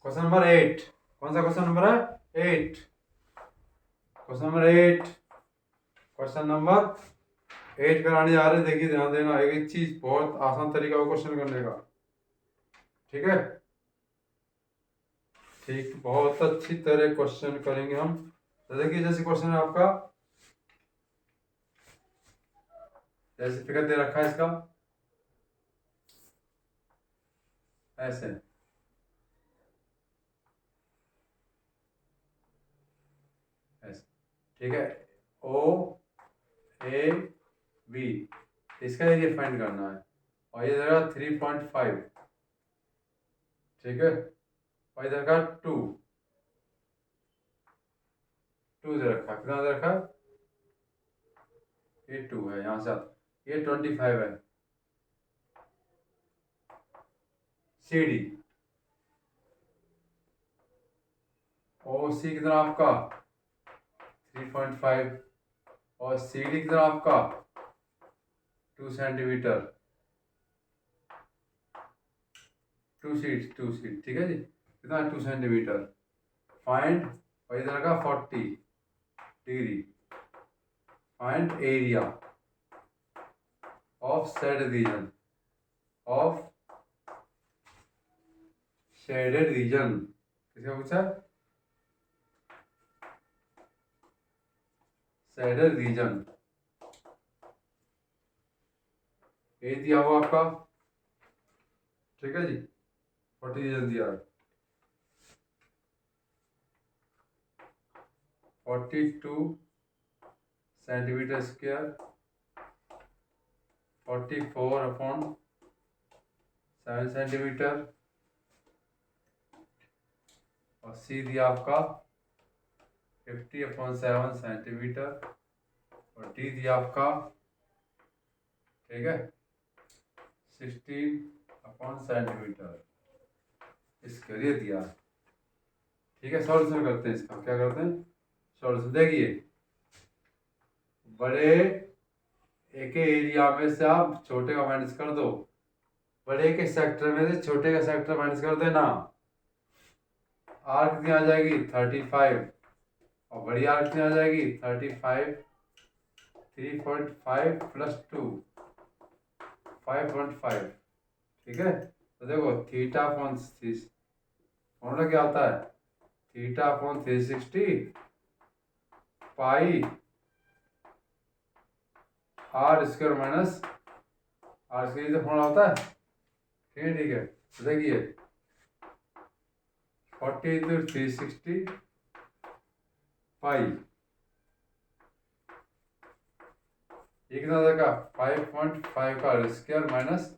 Question number 8। कौन सा question number है? 8। Question number 8। क्वेश्चन नंबर 8 कराने जा रहे हैं। देखिए ध्यान देना, एक चीज बहुत आसान तरीका है क्वेश्चन करने का। ठीक है, ठीक, बहुत अच्छी तरह क्वेश्चन करेंगे हम। तो देखिए जैसे क्वेश्चन है आपका, जैसे फिगर दे रखा है इसका ऐसे, ऐसे, ठीक है। ओ ए बी, इसका एरिया फाइंड करना है और ये देगा 3.5। ठीक है, और इधर का 2 दे रखा, कितना दे रखा? ये 2 है, यहाँ से ये 25 है। सी डी ओ सी कितना आपका 3.5 और सी डी कितना आपका 2 सेंटीमीटर। 2 सीट, ठीक है जी, कितना 2 सेंटीमीटर। फाइंड, और इधर का 40 degree. Find area of shaded region, of shaded region. किसका पूछा? Shaded region. ए दिया हुआ आपका, ठीक है जी, 40 रीजन दिया है। 42 सेंटीमीटर स्क्वायर, 44/7 सेंटीमीटर, और सी दिया आपका 50/7 सेंटीमीटर, और डी दिया आपका, ठीक है, 16 सेंटीमीटर। इसके लिए दिया। ठीक है, सॉल्यूशन करते हैं इसका। क्या करते हैं? सॉल्यूशन। देखिए, बड़े एक एरिया में से आप छोटे का माइनस कर दो, बड़े के सेक्टर में से छोटे का सेक्टर माइनस कर देना। आर कितनी आ जाएगी 35, और बड़ी आर कितनी आ जाएगी 35। 3.5 प्लस 2 5.5। ठीक है, तो देखो थीटा अपॉन फॉर्मूला क्या आता है? Theta upon 360 pi are square minus r square, तो फॉर्मूला होता है। ठीक है, तो देखिए 40 × 360 पाई, ये कितना देगा 5.5 का स्क्वायर माइनस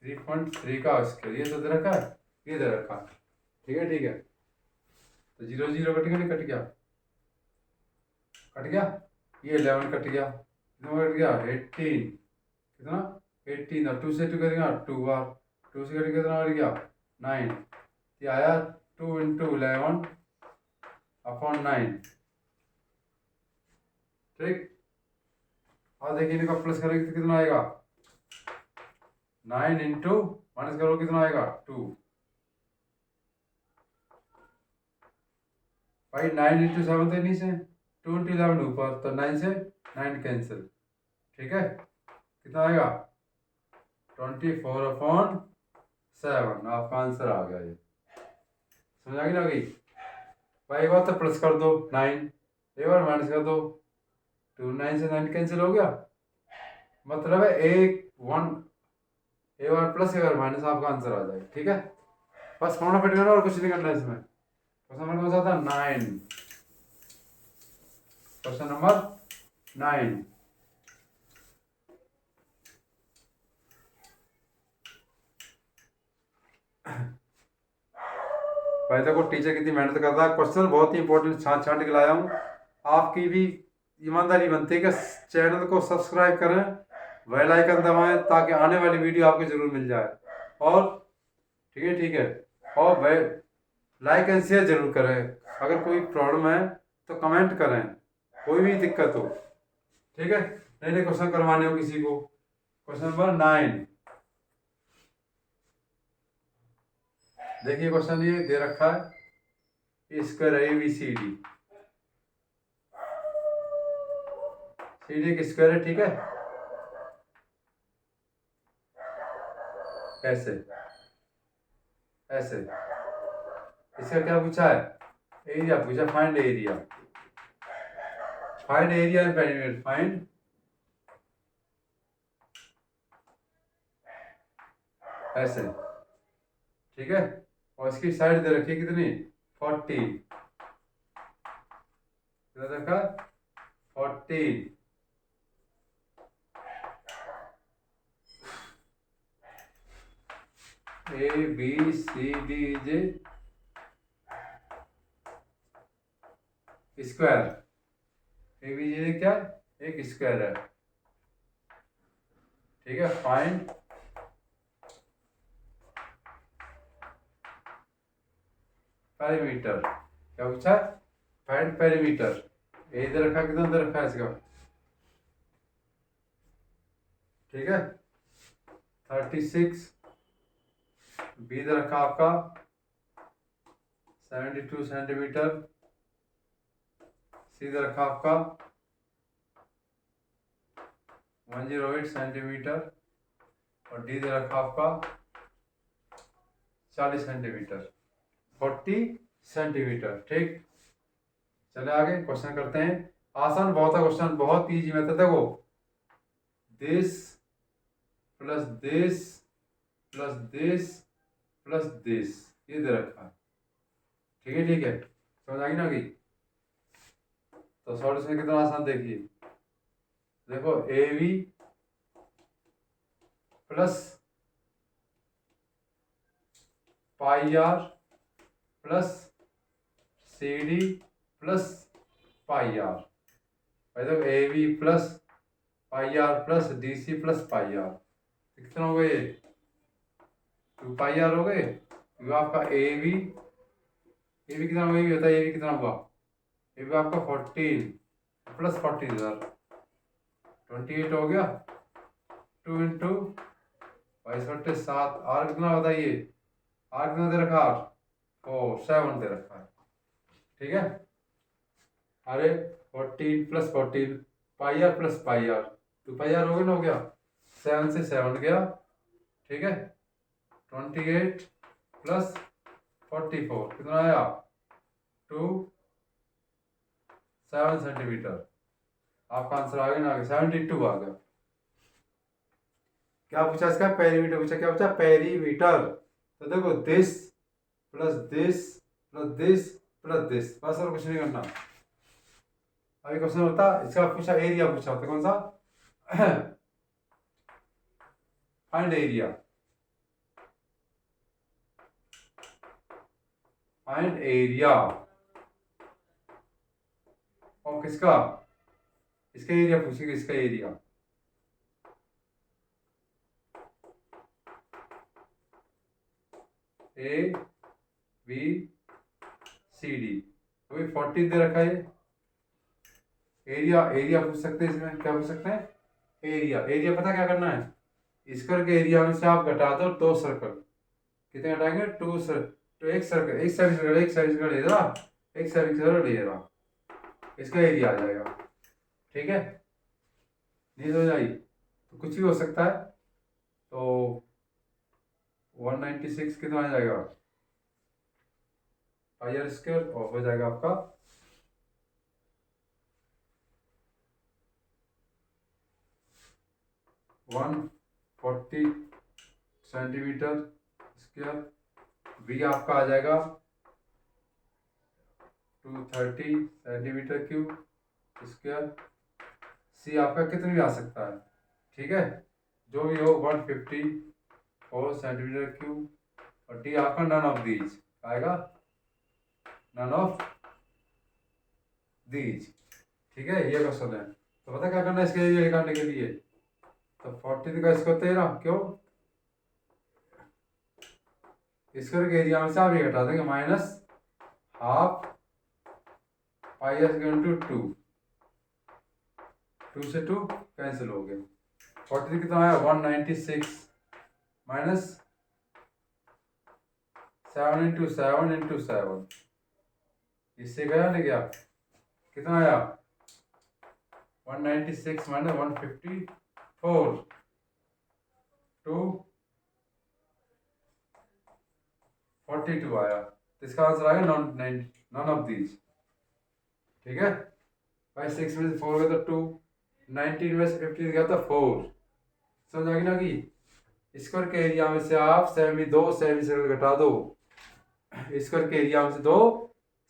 3.3 का स्क्वायर। ये तो दे रखा है, ये दे रखा है। ठीक है, तो 0 0 कट गया, नहीं कट गया? कट गया, ये 11 कट गया, कितना कट गया 18। कितना 18, और 2 से 2 करेगा 2 बार, 2 से कट गया, कितना कट गया 9। ये आया 2 × 11/9। ठीक, और देखिए इनका प्लस करेंगे तो कितना आएगा 9 × माइनस करो कितना आएगा 2। भाई 9 × 7 तो नीचे, 2 × 11 ऊपर, तो 9 से 9 कैंसिल। ठीक है, कितना आएगा 24/7। आपका आंसर आ गया। ये समझ आ गई ना गई भाई? एक बार तो प्लस कर दो 9, एक बार माइनस कर दो 2, 9 से 9 कैंसिल हो गया। मतलब है एक बार प्लस एक बार माइनस, आपका आंसर आ जाएगा। ठीक है, बस फॉर्मूला फिट करना और कुछ नहीं करना इसमें। क्वेश्चन नंबर कौन सा था? 9। Question number 9। भाई देखो टीचर कितनी मेहनत कर रहा है, क्वेश्चन बहुत ही इंपॉर्टेंट छांट छांट के लाया हूँ। आपकी भी ईमानदारी बनती है कि चैनल को सब्सक्राइब करें, बेल आइकन दबाएं, ताकि आने वाली वीडियो आपको जरूर मिल जाए। और ठीक है, और लाइक एंड शेयर जरूर करें। अगर कोई प्रॉब्लम है तो कमेंट करें, कोई भी दिक्कत हो। ठीक है, नए नए क्वेश्चन करवाने हो किसी को। Question number 9। देखिए क्वेश्चन ये दे रखा है, square A B C D, C D एक स्क्वायर है, ठीक है। ऐसे ऐसे इसका क्या पूछा है, एरिया पूछा, find area, find area and perimeter, find ऐसे, ठीक है। और इसकी साइड दे रखी है कितनी, 40, कितना रखा, 40, A B C D is a square, A B G क्या, एक स्क्वायर है, ठीक है। फाइंड पेरीमीटर, क्या पूछा, फाइंड पेरीमीटर, ए इधर रखा, कितना इधर रखा है इसका, ठीक है। 36, बी इधर रखा आपका 72 सेंटीमीटर, सी इधर रखा आपका 108 सेंटीमीटर, और डी इधर रखा आपका 40 सेंटीमीटर, 40 सेंटीमीटर, ठीक। चले आगे क्वेश्चन करते हैं, आसान बहुत है क्वेश्चन, बहुत इजी मेथड है वो, this plus this plus this plus this, ये दे रखा है, ठीक है, ठीक है, समझ आ गई ना कि, तो सॉल्यूशन कितना आसान, देखिए, देखो A B plus pi are plus C D plus pi R, देखो A B plus pi are plus D C plus pi R, कितना हो गए, 2 पाई आर हो गए, तो आपका ए बी कितना हुआ, ये होता है, ए बी कितना हुआ, ए बी आपका 14 प्लस 14 इधर 28 हो गया, 2 इंटू 22/7, आर कितना बताइए, आर कितना दे रखा, आर 7 दे रखा है, ठीक है। अरे 14 plus 14 pi are plus pi r, 2 pi r हो गया ना, हो गया, 7 से 7 गया, ठीक है। 28 प्लस 44 कितना आया, 7 सेंटीमीटर, आपका आंसर आ गया ना, 72 आ गया। क्या पूछा इसका, पेरीमीटर पूछा, क्या पूछा, पेरीमीटर, तो देखो this plus this plus this plus this, बस और कुछ नहीं करना। अभी क्वेश्चन होता इसका, पूछा एरिया पूछा होता, कौन सा, फाइंड एरिया, फाइंड एरिया और किसका, इसका एरिया पूछेगा, इसका area, A B C D, अभी 40 दे रखा है, एरिया, एरिया पूछ सकते हैं, इसमें क्या पूछ सकते हैं, एरिया, एरिया पता क्या करना है, स्क्वायर के एरिया में से आप घटा दो 2 सर्कल, कितने घटाएंगे, 2 सर्कल, तो एक सर्कल, एक साइड सर्कल, एक साइड सर्कल ले रहा, एक साइड सर्कल ले रहा, इसका एरिया आ जाएगा, ठीक है। नहीं हो जाएगी तो कुछ भी हो सकता है, तो 196 कितना आ जाएगा, पाई आर स्क्वायर, और हो जाएगा आपका 140 सेंटीमीटर स्क्वायर, बी आपका आ जाएगा 230 सेंटीमीटर क्यूब स्क्वायर, सी आपका कितनी भी आ सकता है, ठीक है, जो भी हो 154 सेंटीमीटर क्यूब, और डी आपका नन ऑफ दीज आएगा, नन ऑफ दीज, ठीक है, ये क्वेश्चन है। तो पता क्या करना है इसके एरिया निकालने के लिए, तो 40 का इसको 13, क्यों, स्क्वायर के एरिया में से आप ये घटा देंगे, minus half pi r into 2, 2 से 2 कैंसिल हो गया, 40 कितना आया, 196 माइनस 7 × 7 × 7, इससे गया ना क्या, कितना आया 196 माइनस 154 टू 42 आया। तो इसका आंसर आएगा नॉन ऑफ दीज। ठीक है भाई, 6 में से 4 गया तो 2, 19 में से 15 गया तो 4। समझ आ गई ना कि स्क्वायर के एरिया में से आप दो सेमी सर्कल घटा दो, स्क्वायर के एरिया में से दो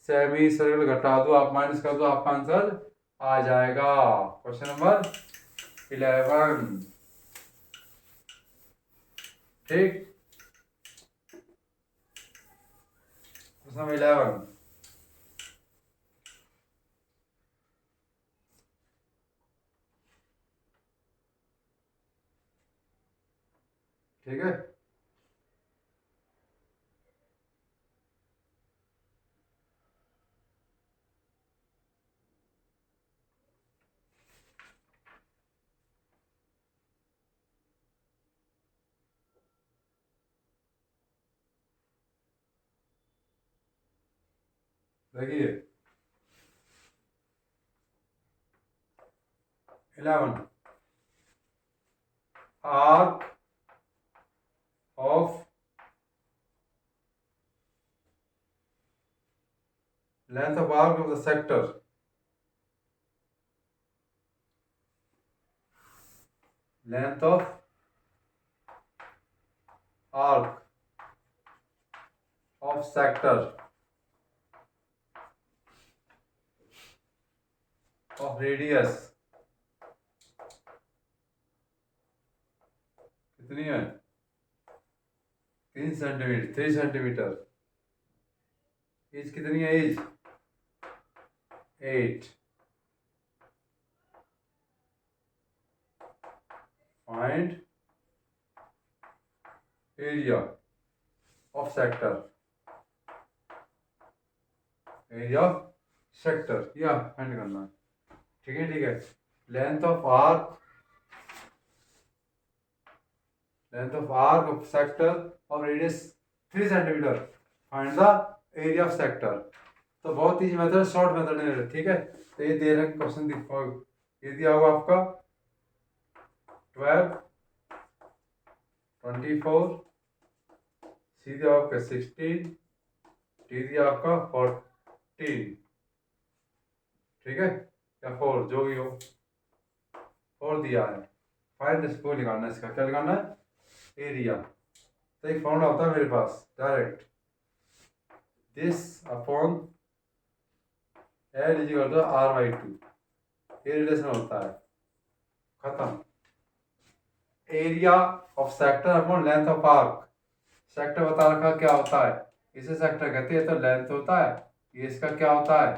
सेमी सर्कल घटा दो, आप माइनस कर दो, आपका आंसर आ जाएगा। Question number 11। ठीक, क्वेश्चन नंबर 11। ठीक है, देखिए 11, arc of length of arc of the sector, length of arc of sector of radius कितनी है 3 सेंटीमीटर, 3 सेंटीमीटर। एज कितनी है, edge 8। Find area of sector, area of sector या फाइंड करना है। ठीक है, ठीक है, length of arc, length of arc of sector of radius 3 centimetre, find the area of sector. तो बहुत ईजी मेथड, शॉर्ट मेथड है। ठीक है, तो ये दे रहे क्वेश्चन, ये दिया होगा आपका 12, 24, सी दिया आपका 16, टी दिया आपका 14। ठीक है, या 4 जो भी हो, 4 दिया है। फाइंड इसको निकालना है, इसका क्या निकालना है, एरिया। तो एक फॉर्मूला होता है मेरे पास direct, this upon L is equal to R/2, ये रिलेशन होता है, खत्म। Area of sector upon length of arc, sector बता रखा क्या होता है, इसे सेक्टर कहते हैं, तो लेंथ होता है, ये इसका क्या होता है,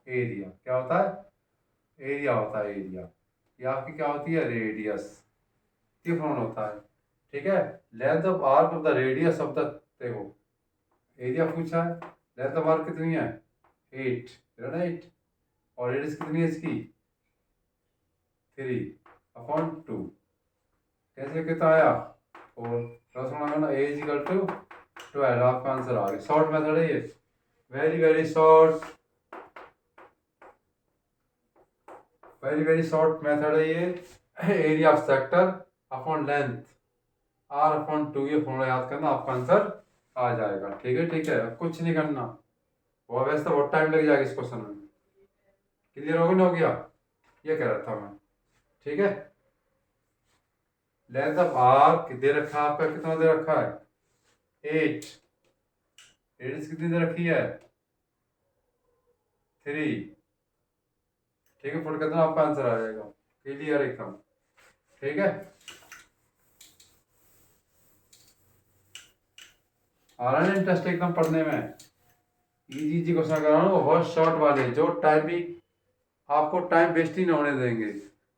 एरिया। क्या होता है, एरिया होता है, एरिया। ये आपकी क्या होती है, रेडियस। ये फॉर्मूला होता है। ठीक है, length of arc of the radius of the, देखो एरिया पूछा है, लेंथ ऑफ आर्क कितनी है 8, 8, और रेडियस कितनी है इसकी 3/2। कैसे कितना आया 4। ए इज इक्वल टू 12, आपका आंसर आ गया। शॉर्ट मेथड है ये, very very short, very very short method है ये। Area of sector upon length R/2, ये फॉर्मूला याद करना, आपका आंसर आ जाएगा। ठीक है, ठीक है, कुछ नहीं करना, वो वैसे तो बहुत टाइम लग जाएगा इस क्वेश्चन में। क्लियर हो गया, हो गया, ये कह रहा था मैं। ठीक है, लेंथ ऑफ आर्क दे रखा है आपका, कितना दे रखा है 8, रेडियस कितनी दे रखी है 3। ठीक है, पुट करना, आपका आंसर आ जाएगा। क्लियर एकदम। ठीक है, आ रहा है ना इंटरेस्ट एकदम पढ़ने में। इजी इजी क्वेश्चन कर रहा हूँ, बहुत शॉर्ट वाले, जो टाइम भी आपको टाइम वेस्ट ही नहीं होने देंगे,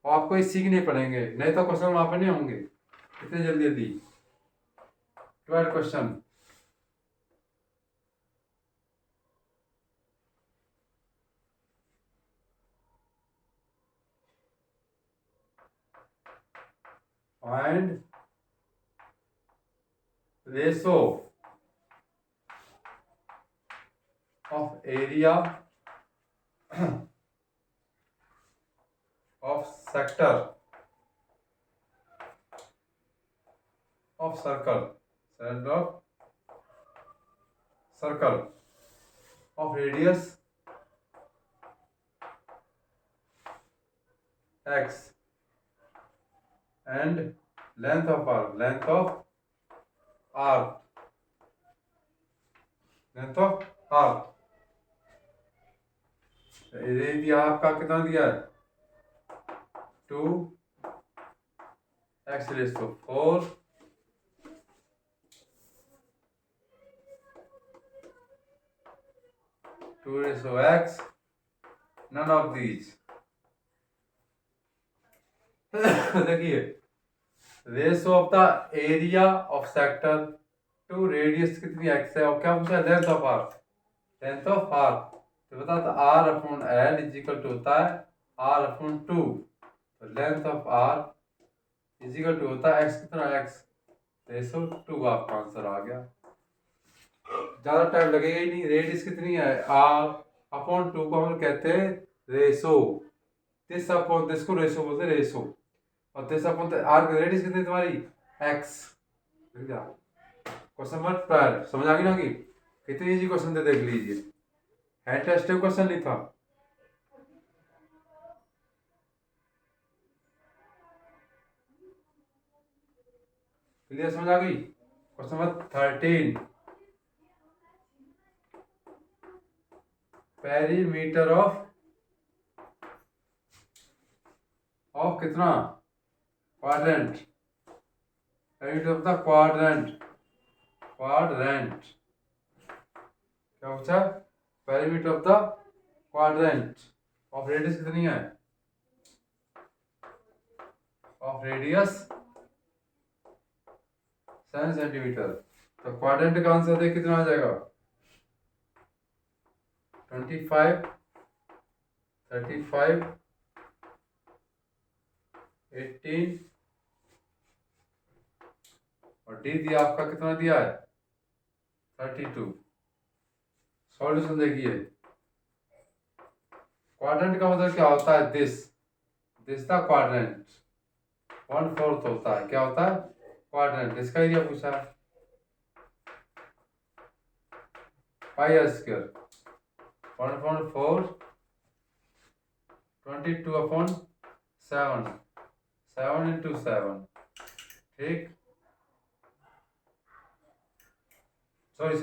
और आपको ये सीखने पड़ेंगे, नहीं तो क्वेश्चन वहां पर नहीं होंगे इतने जल्दी जल्दी। 12 question, find ratio of area of sector of circle, center of circle of radius x and length of arc, arc, length of arc. Area आपका कितना दिया है? 2x⁴, 2x, none of these. देखिए, ratio of the area of sector to radius कितनी x है, और क्या पूछा है? Length of arc, length of arc. तो बता तो R/L इज इक्वल टू होता है R/2, तो length of arc is equal to होता है x, कितना x, रेशो 2, आपका आंसर आ गया। ज्यादा टाइम लगेगा ही नहीं। रेडियस कितनी है? R/2 को हम कहते हैं रेशो, दिस अपॉन दिस को रेशो बोलते हैं, रेशो। और दिस अपॉन आर्क रेडियस कितनी तुम्हारी? x। क्वेश्चन नंबर 12 समझ आ गई ना कि कितनी इजी क्वेश्चन थे, देख लीजिए। हैंड टेस्ट क्वेश्चन नहीं था। क्लियर, समझ आ गई? क्वेश्चन नंबर 13, पेरीमीटर ऑफ कितना? Quadrant, perimeter of the quadrant, क्या पूछा? Perimeter of the quadrant of radius कितनी है? Of radius 7 centimetre. तो क्वाड्रेंट का आंसर देख कितना आ जाएगा? 25, 35, 18, और डी दिया आपका कितना दिया है? 32। सॉल्यूशन देखिए, क्वाड्रेंट का मतलब क्या होता है? दिस द क्वाड्रेंट 1/4 होता है। क्या होता है? क्वाड्रेंट। इसका एरिया पूछा है, πr², 1/4, 22/7, 7 × 7, ठीक। सॉरी,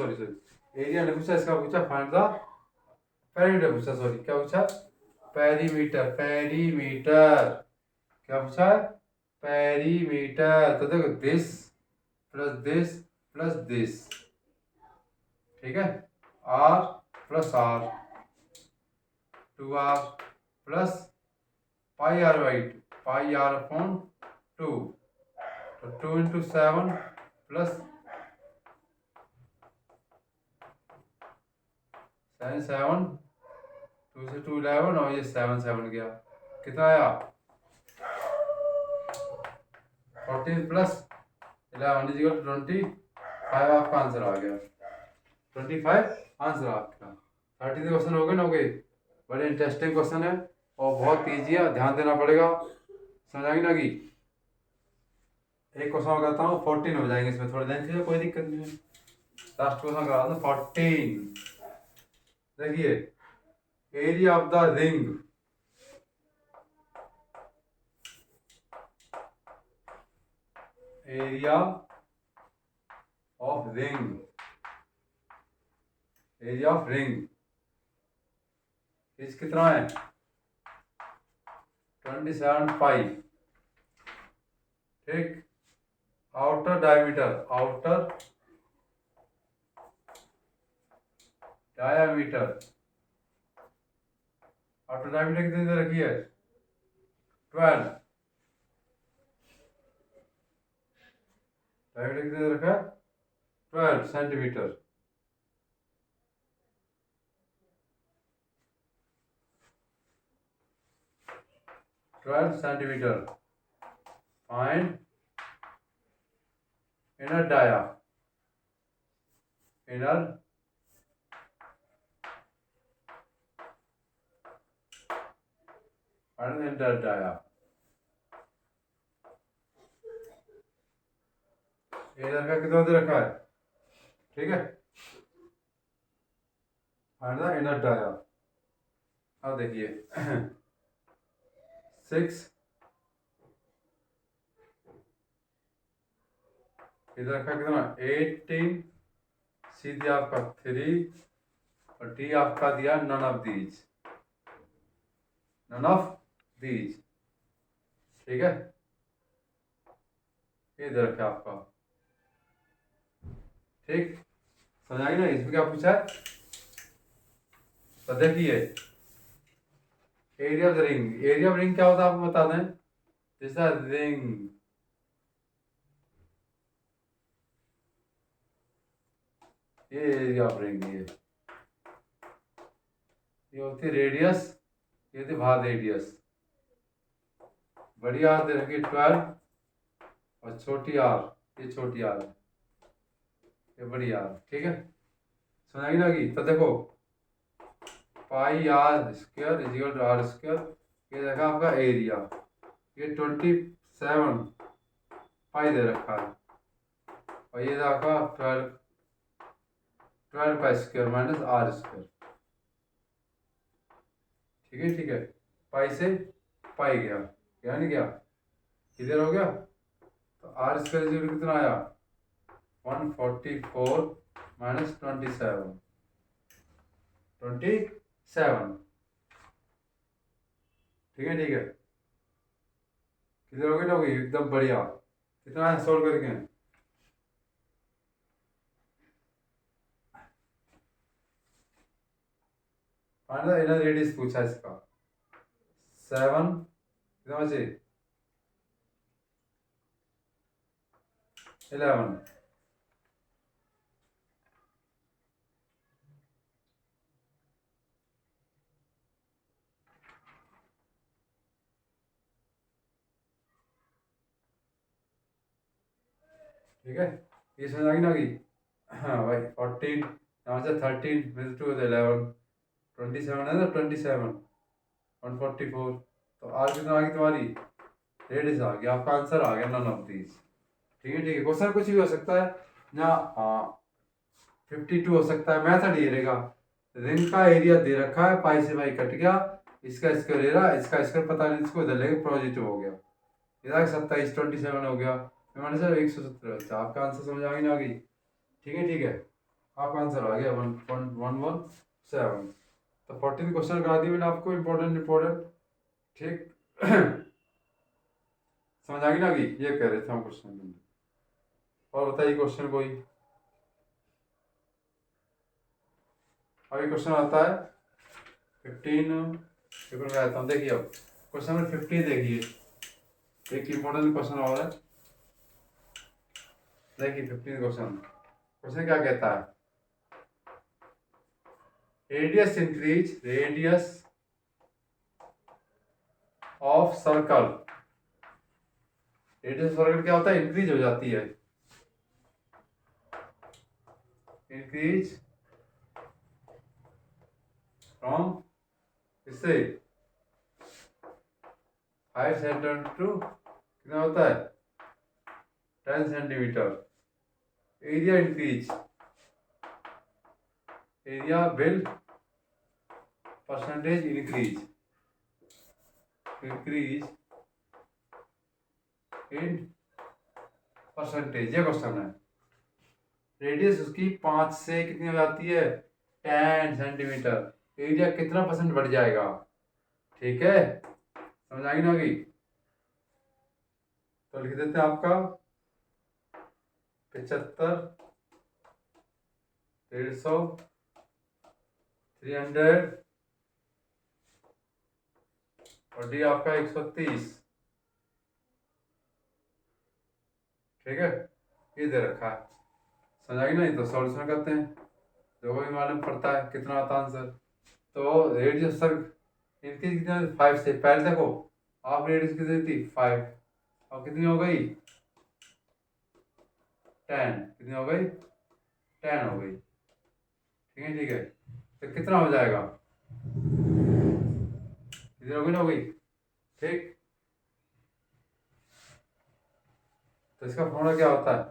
एरिया नहीं पूछा, इसका पूछा फाइंड द पेरीमीटर पूछा, सॉरी क्या पूछा? पेरीमीटर, क्या पूछा है? पेरीमीटर। तो देखो दिस प्लस दिस, ठीक है, R + R, 2R plus πr/2, तो 2 × 7 प्लस 7, 2 से 2 11, और ये 7 गया, कितना आया? 14 + 11 = 25, आपका आंसर आ गया। 25 आंसर आपका। 30 क्वेश्चन हो गए ना, हो गए। बड़े इंटरेस्टिंग क्वेश्चन है और बहुत ईजी है, ध्यान देना पड़ेगा। समझ आएगी ना कि एक क्वेश्चन और करता हूँ, 14 हो जाएंगे इसमें, थोड़ी लेंथ है, कोई दिक्कत नहीं है। लास्ट क्वेश्चन करा दो, 14। देखिए, area of the ring, area of ring इस कितना है? 27 पाई, ठीक। आउटर डायमीटर कितनी दे रखी है? 12। डायमीटर कितनी दे रखा है? 12 centimetre. Find inner minus enter dia, इधर का कितना दे रखा है, ठीक है, माइनस एंटर डाया। अब देखिए 6, इधर रखा कितना 18, सीधे आपका 3, और डी आपका दिया none of these, none of these, ठीक है, ये दे रखा आपका, ठीक, समझ आ गई ना। इसमें क्या पूछा है, तो देखिए area of the ring, area of ring क्या होता है आपको बता दें, जैसा रिंग, ये एरिया ऑफ रिंग, ये होती है रेडियस, ये होती भाग रेडियस, बड़ी आर दे रखी 12, और छोटी आर, ये छोटी आर, ये बड़ी आर, ठीक है, सुनाई लगी। तो देखो pi are square is equal to R square, ये देखा आपका एरिया, ये 27 पाई दे रखा है, और ये देखा 12 का स्क्वायर माइनस आर स्क्वायर, ठीक है, ठीक है, पाई से पाई गया, क्या नहीं गया, किधर हो गया, तो आर स्क्वायर कितना आया 144 माइनस 27, ठीक है, ठीक है, किधर हो गई ना, होगी एकदम बढ़िया, कितना है सोल्व करके, फाइंड इनर रेडियस पूछा इसका 7, कितना बचे 11, ठीक है, ये समझ आ गई ना कि, हाँ भाई 14, यहाँ से 13 में 2 11, 27 है ना, 27 144, तो आर कितना आ गई तुम्हारी रेडियस आ गया, आपका आंसर आ गया नन ऑफ दीज, ठीक है, ठीक है, क्वेश्चन कुछ भी हो सकता है ना, 52 हो सकता है, मेथड ये रहेगा, रिंग का एरिया दे रखा है, पाई से पाई कट गया, इसका स्क्वायर ले रहा, इसका स्क्वायर पता नहीं, इसको इधर लेके पॉजिटिव हो गया, इधर 27 27 हो गया, मैंने सर 170, अच्छा आपका आंसर समझ आ गई ना, आ गई, ठीक है, ठीक है, आपका आंसर आ गया 1.117, तो 14 क्वेश्चन करा दिए मैंने आपको, इंपॉर्टेंट इंपॉर्टेंट, ठीक समझ आ गई ना, आ गई, ये कह रहे थे हम क्वेश्चन, और बताइए क्वेश्चन कोई, अभी क्वेश्चन आता है 15 पेपर में आता हूँ, देखिए अब क्वेश्चन नंबर 15 देखिए, एक इंपॉर्टेंट क्वेश्चन और है, देखिए 15 क्वेश्चन, क्वेश्चन क्या कहता है, radius increase, radius of circle, radius circle क्या होता है, इंक्रीज हो जाती है, इंक्रीज फ्रॉम इससे 5 सेंटीमीटर टू कितना होता है 10 centimetre, area increase, area will percentage increase, increase in percentage, ये क्वेश्चन है, रेडियस उसकी 5 से कितनी हो जाती है 10 सेंटीमीटर, एरिया कितना परसेंट बढ़ जाएगा, ठीक है, समझ आएगी ना, होगी, तो लिख देते हैं आपका 75, 150, 300, और डी आपका 130, ठीक है, ये दे रखा है, समझ आएगी नहीं, तो सॉल्यूशन करते हैं, जो भी मालूम पड़ता है कितना आता आंसर, तो रेडियस सर इनकी कितना 5 से, पहले देखो आप रेडियस कितनी थी 5, और कितनी हो गई 10, कितनी हो गई 10 हो गई, ठीक है, ठीक है, तो कितना हो जाएगा, कितनी हो गई ना, हो गई ठीक। तो इसका फॉर्मूला क्या होता है?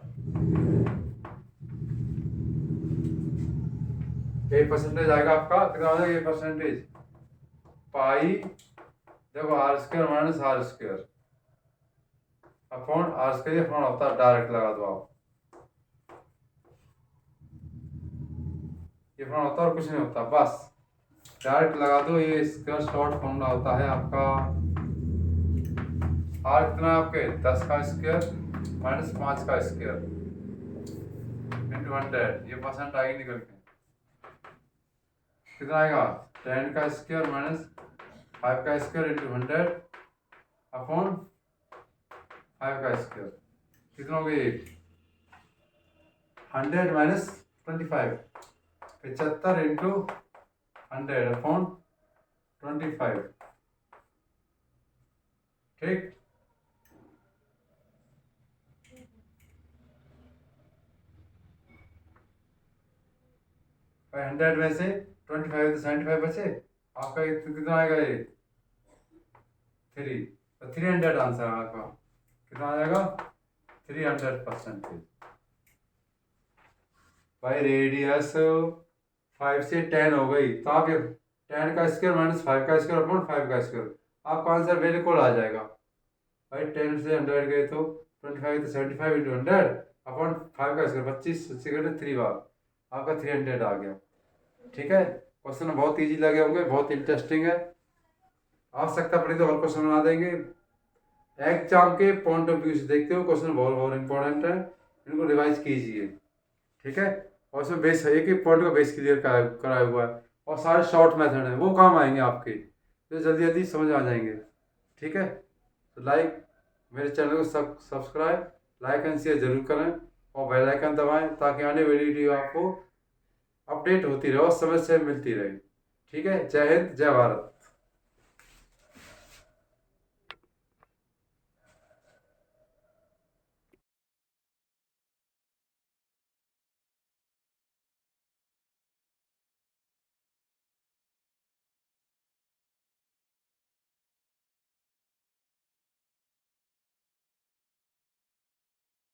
ये परसेंटेज आएगा आपका कितना हो जाएगा? ये परसेंटेज पाई, देखो r square minus r square upon r square. ये फॉर्मूला होता है, डायरेक्ट लगा दो आप। ये फॉर्मूला होता है और कुछ नहीं होता, बस डायरेक्ट लगा दो। ये इसका शॉर्ट फॉर्मूला होता है आपका। आर कितना है आपके? 10 का स्क्वायर माइनस 5 का स्क्वायर इंटू 100। ये परसेंट आएगी निकल के, कितना आएगा? 10 का स्क्वायर माइनस 5 का स्क्वायर इंटू 100 अपॉन 5 का स्क्वायर। कितना हो गया? 100 माइनस 25, 75 इंटू 100 अपॉन 25। ठीक। 100 में से 25 तो 75 बचे, आपका कितना आएगा? ये 3, तो 300 आंसर आपका कितना आ जाएगा? 300%। भाई रेडियस 5 से 10 हो गई, तो आप ये 10 का स्क्वायर माइनस 5 का स्क्वायर अपॉन 5 का स्क्वायर, आपका आंसर बिल्कुल आ जाएगा। भाई 10 से 100 गए तो 25 तो 75 इंटू 100 अपॉन 5 का स्क्वायर, 25 सेकंड 3 बार, आपका 300 आ गया। ठीक है। क्वेश्चन बहुत इजी लगे होंगे, बहुत इंटरेस्टिंग है। आवश्यकता पड़ी तो और क्वेश्चन बना देंगे। एग्जाम के पॉइंट ऑफ व्यू से देखते हो क्वेश्चन बहुत बहुत इंपॉर्टेंट है, इनको रिवाइज कीजिए। ठीक है। और उसमें बेस एक एक पॉइंट का बेस क्लियर कराया हुआ है, और सारे शॉर्ट मेथड हैं वो काम आएंगे आपके, तो जल्दी जल्दी समझ आ जाएंगे। ठीक है। तो मेरे चैनल को सब्सक्राइब, लाइक एंड शेयर जरूर करें, और बेल आइकन दबाएं ताकि आने वाली वीडियो आपको अपडेट होती रहे और समय से मिलती रहे। ठीक है। जय हिंद, जय भारत।